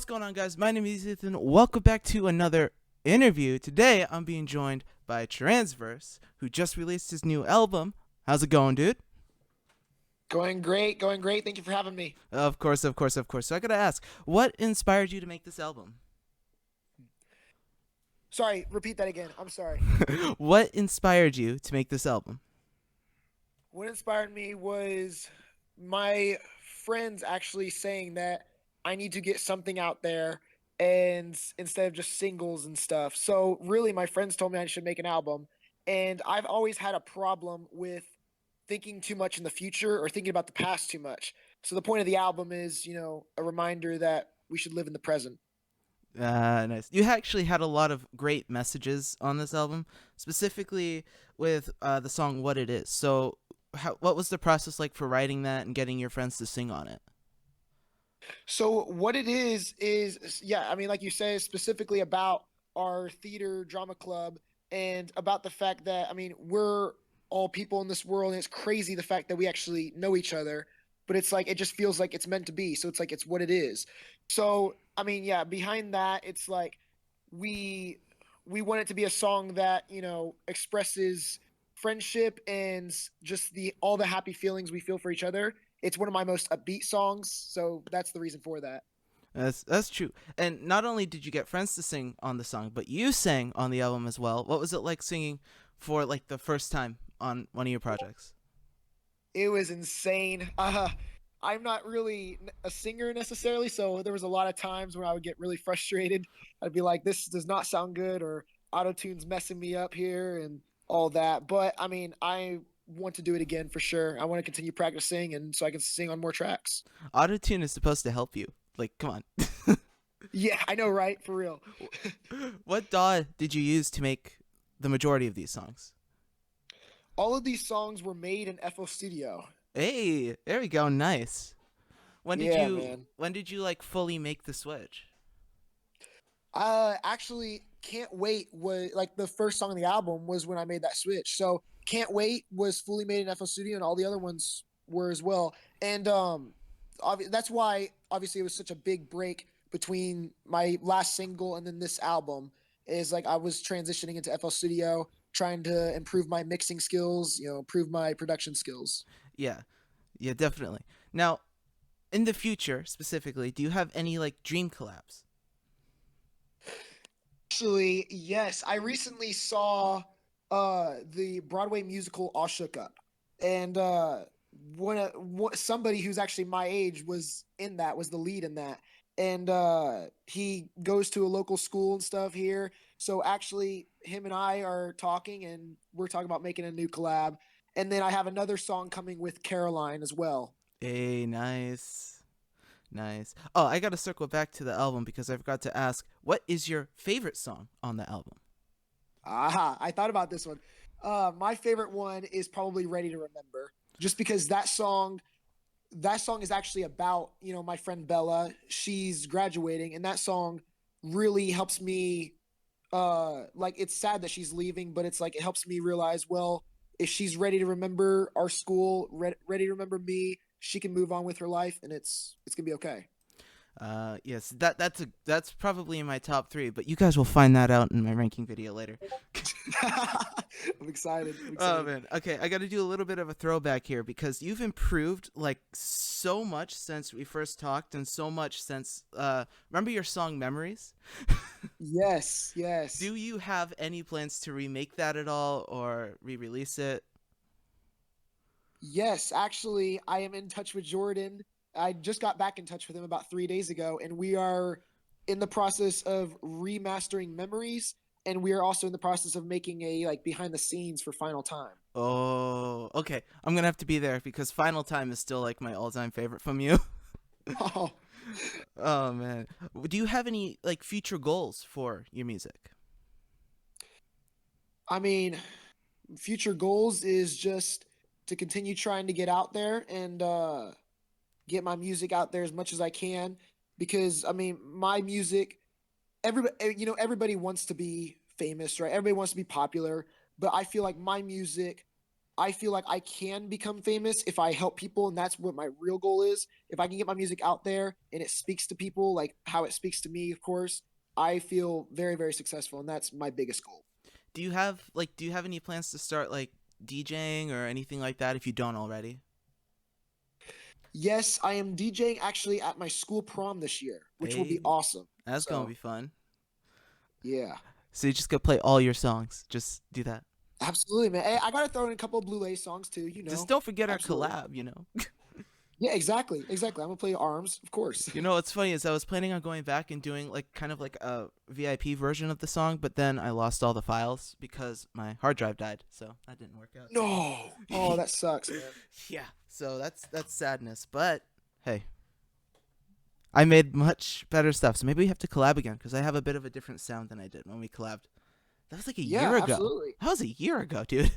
What's going on, guys? My name is Ethan. Welcome back to another interview. Today, I'm being joined by Transverse, who just released his new album. How's it going, dude? Going great, going great. Thank you for having me. Of course, of course, of course. So I gotta ask, what inspired you to make this album? Sorry, repeat that again. I'm sorry. What inspired you to make this album? What inspired me was my friends actually saying that I need to get something out there and instead of just singles and stuff. So really my friends told me I should make an album, and I've always had a problem with thinking too much in the future or thinking about the past too much. So the point of the album is, a reminder that we should live in the present. Nice. You actually had a lot of great messages on this album, specifically with the song "What It Is." So, what was the process like for writing that and getting your friends to sing on it? So what it is yeah, I mean, like you said, specifically about our theater drama club and about the fact that I mean we're all people in this world, and it's crazy the fact that we actually know each other, but it's like it just feels like it's meant to be. So it's like it's what it is. So I mean, yeah, behind that, it's like we we want it to be a song that expresses friendship and just the all the happy feelings we feel for each other. It's one of my most upbeat songs, so that's the reason for that. That's true. And not only did you get friends to sing on the song, but you sang on the album as well. What was it like singing for like the first time on one of your projects? It was insane. I'm not really a singer necessarily, so there was a lot of times where I would get really frustrated. I'd be like, "This does not sound good," or "Auto tune's messing me up here," and all that. But I mean, I want to do it again for sure. I want to continue practicing, and so I can sing on more tracks. Autotune is supposed to help you. Like, come on. Yeah, I know, right? For real. What DAW did you use to make the majority of these songs? All of these songs were made in FL Studio. Hey, there we go. Nice. When did Yeah, you man. when did you like fully make the switch? Actually, Can't Wait was like the first song on the album was when I made that switch. So Can't Wait was fully made in FL Studio, and all the other ones were as well. And that's why obviously it was such a big break between my last single and then this album. Is like I was transitioning into FL Studio, trying to improve my mixing skills, improve my production skills. Yeah. Yeah, definitely. Now, in the future specifically, do you have any like dream collabs? Actually, yes. I recently saw the Broadway musical All Shook Up. And somebody who's actually my age was in that, was the lead in that. And he goes to a local school and stuff here. So actually him and I are talking, and we're talking about making a new collab. And then I have another song coming with Caroline as well. Hey, nice. Nice. Oh, I got to circle back to the album because I forgot to ask, what is your favorite song on the album? Aha, I thought about this one. My favorite one is probably Ready to Remember, just because that song is actually about, my friend Bella. She's graduating, and that song really helps me. Like it's sad that she's leaving, but it's like it helps me realize, well, if she's ready to remember our school, ready to remember me, she can move on with her life, and it's gonna be okay. Yes, that's probably in my top three, but you guys will find that out in my ranking video later. I'm excited. I'm Oh excited. man. Okay, I got to do a little bit of a throwback here because you've improved like so much since we first talked and so much since remember your song Memories? Yes, yes. Do you have any plans to remake that at all or re-release it? Yes, actually, I am in touch with Jordan. I just got back in touch with him about 3 days ago, and we are in the process of remastering memories, and we are also in the process of making a like behind the scenes for Final Time. Oh, okay. I'm going to have to be there because Final Time is still like my all-time favorite from you. Oh, Oh man. Do you have any like future goals for your music? I mean, future goals is just to continue trying to get out there and get my music out there as much as I can, because I mean, my music, everybody wants to be famous, right? Everybody wants to be popular, but I feel like my music, I feel like I can become famous if I help people, and that's what my real goal is. If I can get my music out there and it speaks to people like how it speaks to me, of course, I feel very, very successful, and that's my biggest goal. Do you have any plans to start like DJing or anything like that if you don't already? Yes, I am DJing actually at my school prom this year, which will be Hey, awesome. that's gonna So, be fun. yeah, So you just go play all your songs. Just do that. absolutely, man. Hey, I gotta throw in a couple of Blue Lay songs too. Just don't forget our Absolutely. collab. You know. Yeah, exactly, exactly. I'm gonna play Arms, of course. You know what's funny is I was planning on going back and doing like kind of like a VIP version of the song, but then I lost all the files because my hard drive died, so that didn't work out too No, oh, well. that sucks, man. Yeah, so that's sadness. But hey, I made much better stuff, so maybe we have to collab again because I have a bit of a different sound than I did when we collabed. That was like a year Yeah, ago. absolutely. That was a year ago, dude.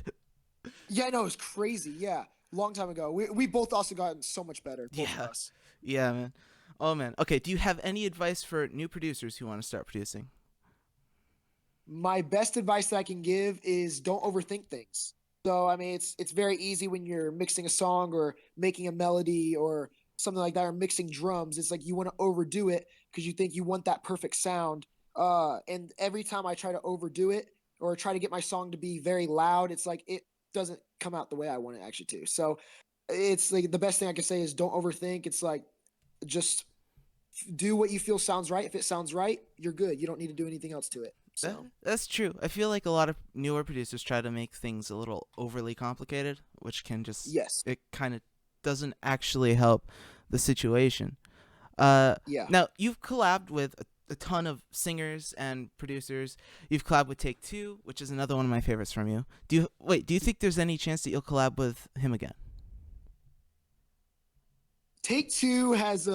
Yeah, I know it's crazy. Yeah, long time ago. We both also gotten so much better, both of Yeah, us. yeah, man. Oh man. Okay, do you have any advice for new producers who want to start producing? My best advice that I can give is don't overthink things. So I mean, it's very easy when you're mixing a song or making a melody or something like that, or mixing drums. It's like you want to overdo it because you think you want that perfect sound. And every time I try to overdo it or try to get my song to be very loud, it's like it doesn't come out the way I want it actually to. So it's like the best thing I can say is don't overthink. It's like just do what you feel sounds right. If it sounds right, you're good. You don't need to do anything else to it. So That's true. I feel like a lot of newer producers try to make things a little overly complicated, which can just yes, it kind of doesn't actually help the situation. Uh, yeah. Now you've collabed with a ton of singers and producers. You've collabed with Take Two, which is another one of my favorites from you. Do you think there's any chance that you'll collab with him again? Take Two has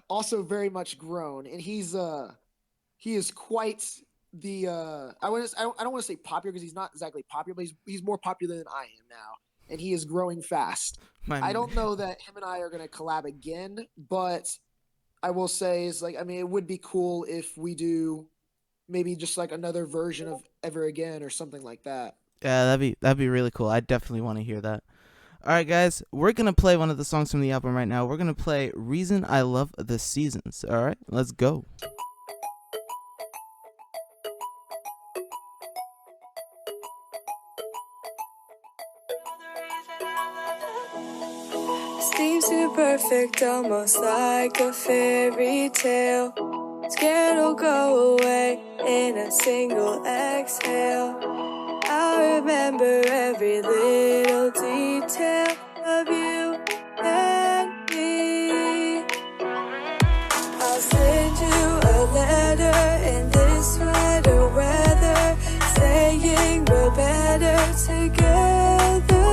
also very much grown, and he is quite the I don't want to say popular because he's not exactly popular, but he's more popular than I am now, and he is growing fast. My I don't know that him and I are gonna collab again, but I will say is like I mean it would be cool if we do maybe just like another version of Ever Again or something like that. Yeah, that'd be really cool. I definitely want to hear that. All right, guys, we're gonna play one of the songs from the album right now. We're gonna play "Reason I Love the Seasons." All right, let's go. Seems too perfect, almost like a fairy tale. Scared it'll go away in a single exhale. I remember every little detail of you and me. I'll send you a letter in this weather weather, saying we're better together.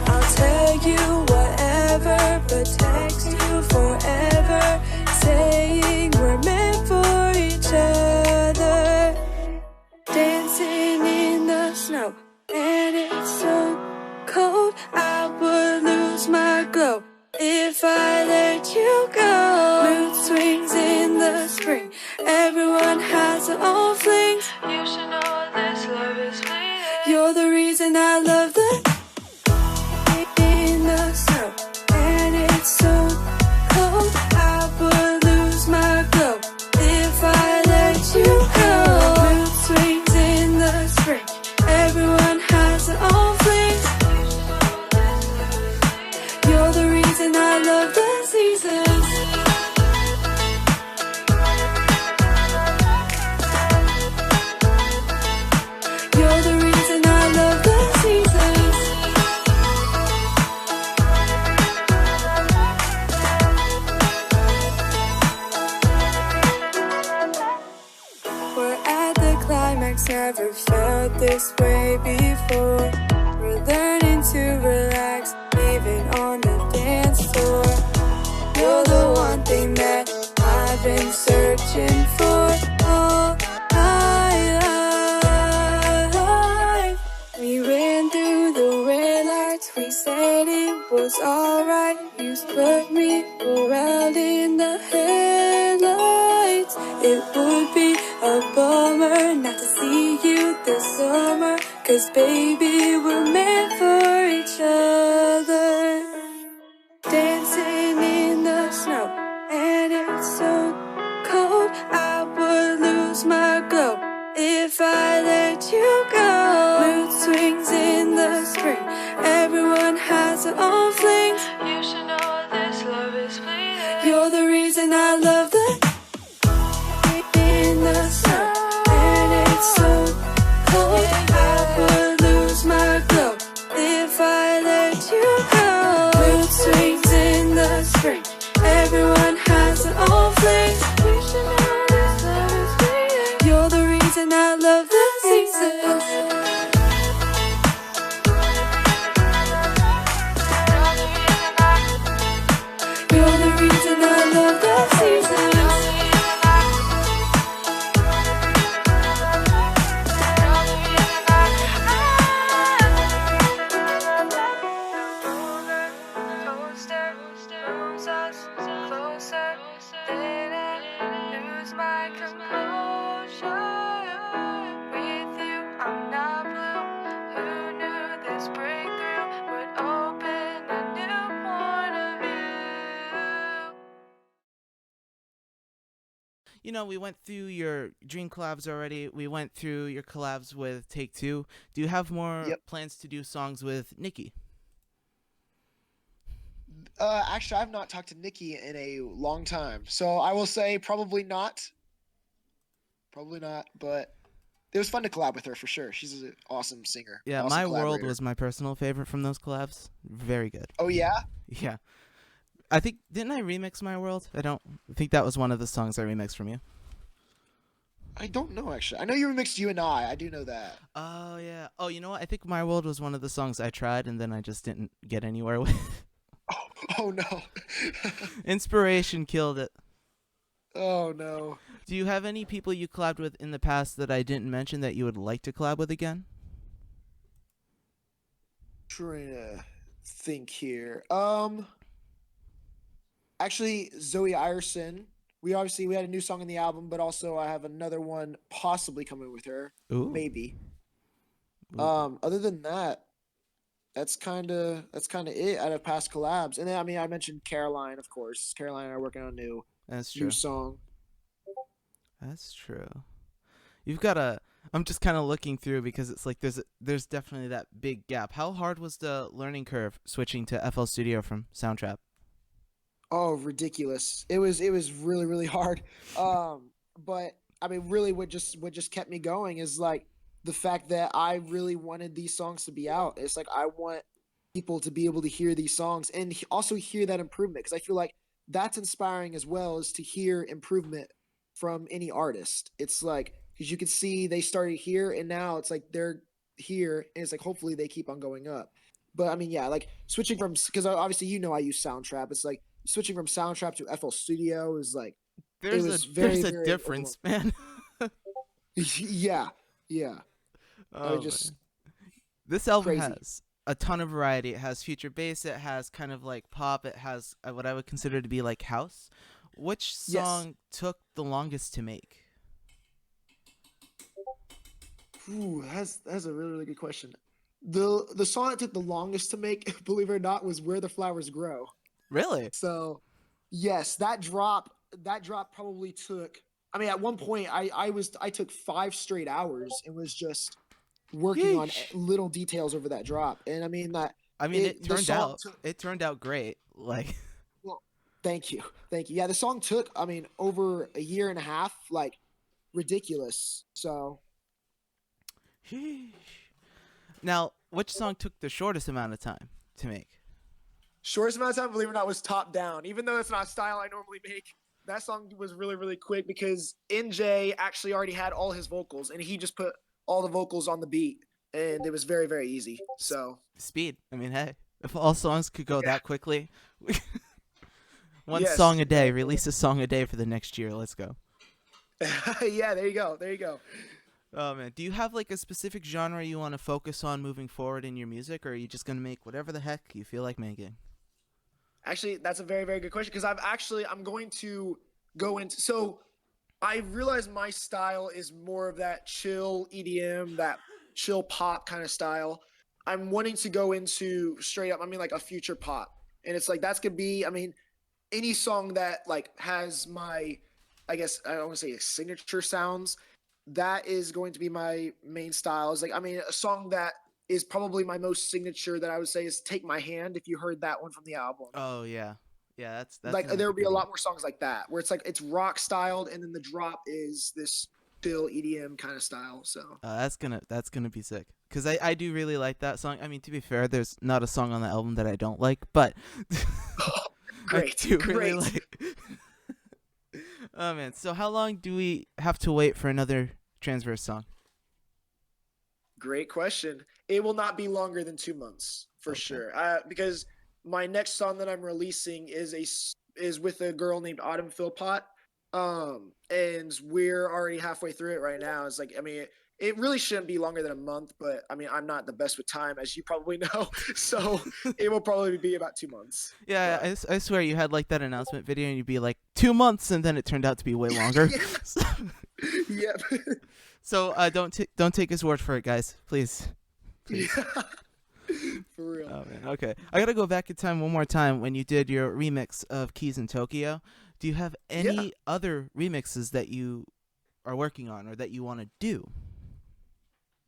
I'll tell you whatever, but text you forever, saying we're meant for each other. Dancing in the snow, and it's so cold, I would lose my glow if I let you go. Mood swings in the spring, everyone has their own flings. You should know this love is fleeting. You're the reason I love the in the snow, and it's so cold, I would lose my glow if I let you go. Mood swings in the spring, everyone has their own flings. You're the reason I love the seasons. You're the reason I love the seasons. We're at the climax, never felt this way before. We're learning to relax, even on the dance floor. You're the one thing that I've been searching for all my life. We ran through the red lights, we said it was alright. You spun me around in the headlights. It would be a bummer not to see you this summer, 'cause baby, we're meant for each each other, dancing in the snow, and it's so cold I would lose my glow if I let you go. Mood swings in the spring, everyone has their own flings. You should know this love is fleeting. You're the reason I love the in the sun, and it's so cold I would lose my glow if I let you go. Mood swings in the spring, everyone has their own flings. You should know this love is fleeting. You're the reason I love the seasons. You're the reason I love the seasons. You know, we went through your dream collabs already. We went through your collabs with Take Two. Do you have more Yep. plans to do songs with Nikki? Actually, I've not talked to Nikki in a long time, so I will say probably not. Probably not, but it was fun to collab with her for sure. She's an awesome singer. Yeah, awesome My World collaborator. was my personal favorite from those collabs. Very good. Oh yeah, Yeah. I think, didn't I remix My World? I think that was one of the songs I remixed from you. I don't know actually. I know you remixed "You and I do know that. Oh, yeah. Oh, you know what? I think My World was one of the songs I tried and then I just didn't get anywhere with. Oh no. Inspiration killed it. Oh no. Do you have any people you collabed with in the past that I didn't mention that you would like to collab with again? Trying to think here. Actually, Zoe Ireson. We had a new song in the album, but also I have another one possibly coming with her. Ooh. Maybe. Ooh. Other than that, that's kind of it out of past collabs. And then I mean, I mentioned Caroline, of course. Caroline and I are working on a new That's true. song. That's true. You've got a. I'm just kind of looking through because it's like there's definitely that big gap. How hard was the learning curve switching to FL Studio from Soundtrap? Oh, ridiculous! It was really really hard. But I mean, really, what just kept me going is like the fact that I really wanted these songs to be out. It's like I want people to be able to hear these songs and also hear that improvement, because I feel like that's inspiring as well, as to hear improvement from any artist. It's like, because you can see they started here and now it's like they're here, and it's like hopefully they keep on going up. But I mean, yeah, like switching from, because obviously I use Soundtrap. It's like switching from Soundtrap to FL Studio is like There's very, a very difference, man. yeah, yeah. Oh, just man. This album crazy. has a ton of variety. It has future bass. It has kind of like pop. It has what I would consider to be like house. Which Yes. song took the longest to make? Ooh, that's a really really good question. The song that took the longest to make, believe it or not, was "Where the Flowers Grow." Really? So, yes, that drop probably took. I mean, at one point, I took 5 straight hours and was just working on Yeesh. little details over that drop. And I mean that. I mean, it turned out great. Like, Well, thank you. Yeah, the song took, I mean, over a year and a half, like ridiculous. So, sheesh. Now, which song took the shortest amount of time to make? shortest amount of time, believe it or not, was Top Down. Even though it's not a style I normally make, that song was really, really quick because NJ actually already had all his vocals and he just put all the vocals on the beat, and it was very, very easy. So, Speed. I mean, hey, if all songs could go that quickly, one Yes, song a day, exactly. release a song a day for the next year. Let's go. yeah, there you go. Oh man, do you have like a specific genre you want to focus on moving forward in your music, or are you just gonna make whatever the heck you feel like making? Actually, that's a very, very good question, because I'm going to go into, so I realize my style is more of that chill EDM, that chill pop kind of style. I'm wanting to go into straight up, I mean, like a future pop. And it's like that's gonna be, I mean, any song that like has my, I guess I don't want to say signature sounds, that is going to be my main style. Is like, I mean, a song that is probably my most signature that I would say is "Take My Hand." If you heard that one from the album, Oh yeah, yeah. That's like another there will be good a one. lot more songs like that where it's like it's rock styled, and then the drop is this chill EDM kind of style. So That's gonna be sick. Cause I do really like that song. I mean, to be fair, there's not a song on the album that I don't like, but I great, do really great. like. Oh man, so how long do we have to wait for another Transverse song? Great question. It will not be longer than 2 months for Okay. sure. Because my next song that I'm releasing is with a girl named Autumn Philpott. And we're already halfway through it right now. It's like, I mean, it really shouldn't be longer than a month, but I mean, I'm not the best with time, as you probably know. So it will probably be about 2 months. Yeah, But I swear you had like that announcement video and you'd be like 2 months, and then it turned out to be way longer. yeah, yep. So don't take his word for it, guys. Please. Please. Yeah. For real. Oh man. Okay. I gotta go back in time one more time when you did your remix of Keys in Tokyo. Do you have Yeah. any other remixes that you are working on or that you want to do?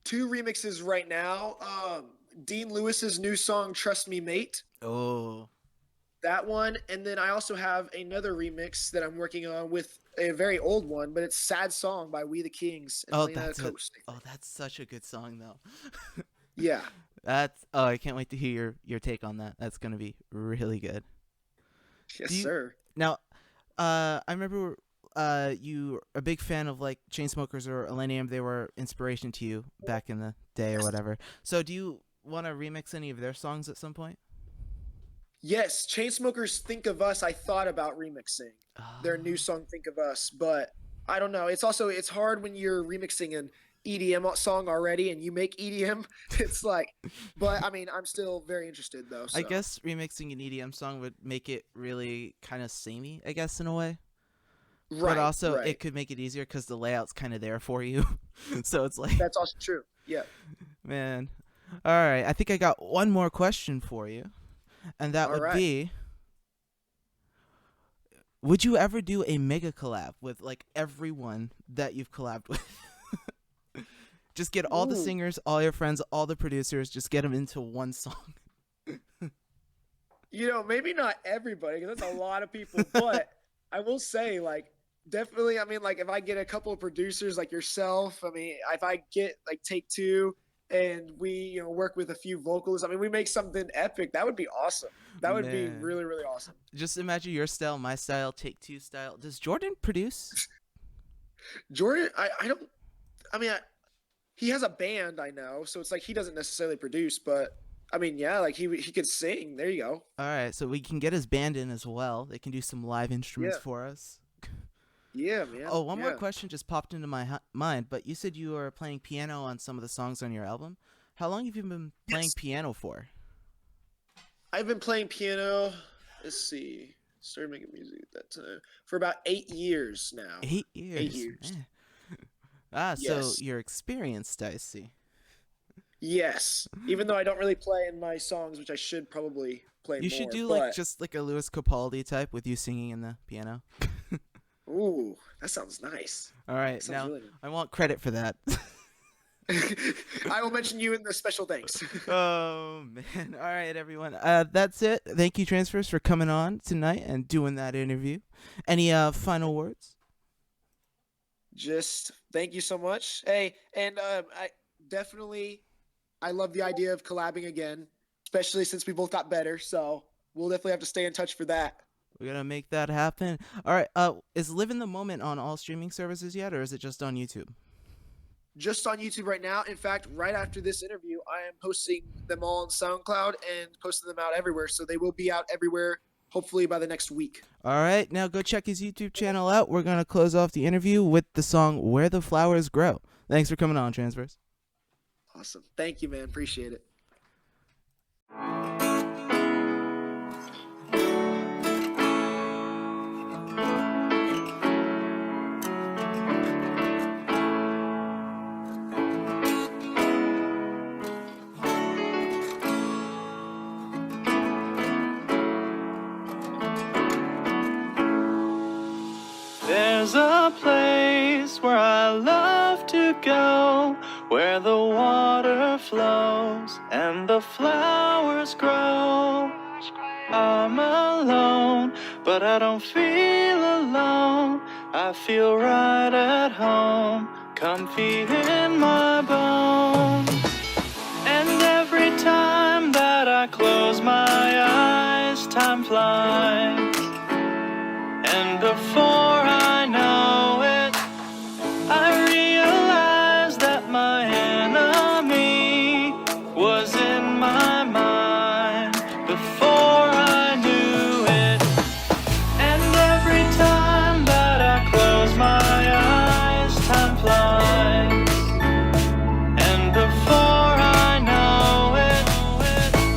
2 remixes right now. Dean Lewis's new song "Trust Me, Mate." Oh. That one, and then I also have another remix that I'm working on with a very old one, but it's "Sad Song" by We the Kings and Oh, Lena that's it. Coast. Oh, that's such a good song though. Yeah. That's oh, I can't wait to hear your take on that. That's gonna be really good. Yes, Do you sir. now? I remember you a big fan of like Chainsmokers or Millennium. They were inspiration to you back in the day or Yes. whatever. So do you want to remix any of their songs at some point? Yes, Chainsmokers "Think of Us." I thought about remixing their new Oh, song "Think of Us," but I don't know. It's hard when you're remixing an EDM song already and you make EDM. It's like, but I mean, I'm still very interested though. I So guess remixing an EDM song would make it really kind of samey, I guess, in a way. But right, also, right. it could make it easier because the layout's kind of there for you. So it's like, That's also true. Yeah. man. All right, I think I got one more question for you, and that All would right. be: would you ever do a mega collab with like everyone that you've collabed with? Just get all the Ooh. singers, all your friends, all the producers, just get them into one song. Maybe not everybody because that's a lot of people, but I will say, like, definitely, I mean, like, if I get a couple of producers like yourself, I mean, if I get like Take Two and we, work with a few vocalists, I mean, we make something epic, that would be awesome. That would be Man, really, really awesome. just imagine your style, my style, Take Two style. Does Jordan produce? Jordan, I don't, I mean, he has a band, I know, so it's like he doesn't necessarily produce, but I mean, yeah, like he could sing. There you go. All right, so we can get his band in as well. They can do some live instruments Yeah. for us. Yeah, man. Oh, one more Yeah. question just popped into my mind, but you said you were playing piano on some of the songs on your album. How long have you been playing Yes. piano for? I've been playing piano. Let's see. Started making music at that time for about 8 years now. 8 years. 8 years. Man. Ah, so Yes. you're experienced, I see. Yes. Even though I don't really play in my songs, which I should probably play You should more. do like But just like a Lewis Capaldi type with you singing in the piano. ooh, that sounds nice. All That right, sounds now really I want credit for that. nice. I will mention you in the special thanks. Oh man! All right, everyone. That's it. Thank you, Transfers, for coming on tonight and doing that interview. Any final words? Just thank you so much. Hey, and I definitely I love the idea of collabing again, especially since we both got better. So we'll definitely have to stay in touch for that. We're gonna make that happen. All right. Is Live in the Moment on all streaming services yet, or is it just on YouTube? Just on YouTube right now. In fact, right after this interview, I am posting them all on SoundCloud and posting them out everywhere. So they will be out everywhere, hopefully by the next week. All right. Now go check his YouTube channel out. We're gonna close off the interview with the song "Where the Flowers Grow." Thanks for coming on, Transverse. Awesome. Thank you, man. Appreciate it. There's a place where I love to go, where the water flows and the flowers grow. I'm alone, but I don't feel alone. I feel right at home, comfy in my bones. And every time that I close my eyes, time flies. And before I know it, I realize that my enemy was in my mind before I knew it. And every time that I close my eyes, time flies. And before I know it,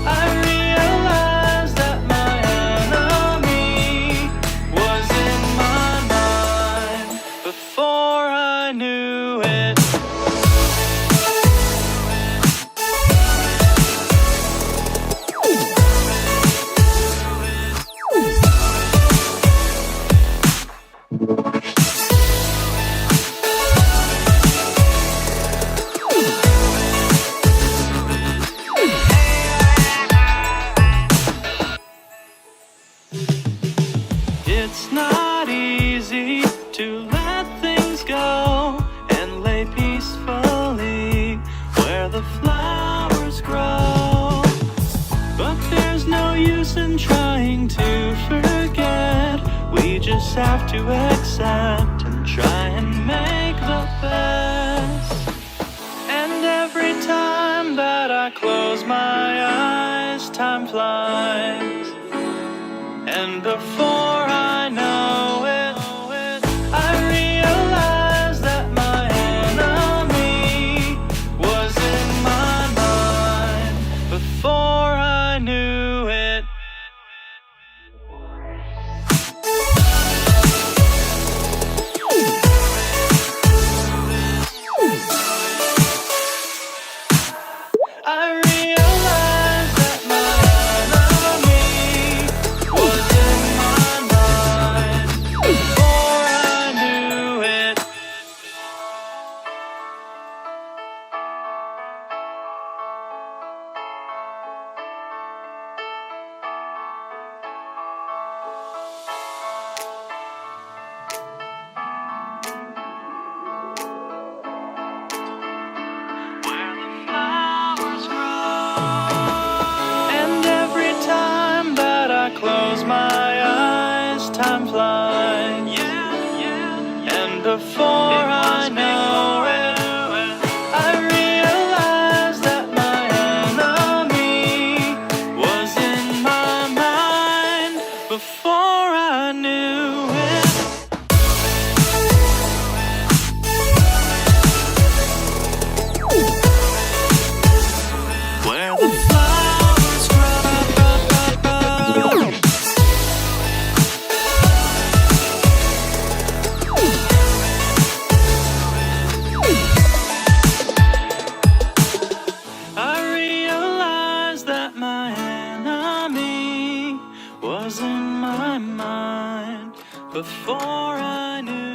I realize that my enemy was in my mind before I knew it. It's not easy to let things go and lay peacefully where the flowers grow. But there's no use in trying to forget. We just have to accept and try and make the best. And every time that I close my eyes, time flies. And before I know it, I realize that my enemy was in my mind before I knew it. I realize that my enemy was in my mind before I knew it. Where the flowers grow. And every time that I close my eyes, time flies. And before I know it, I realize that my enemy was in my mind before I knew it. Where the flowers grow. I realized that my enemy was in my mind before I knew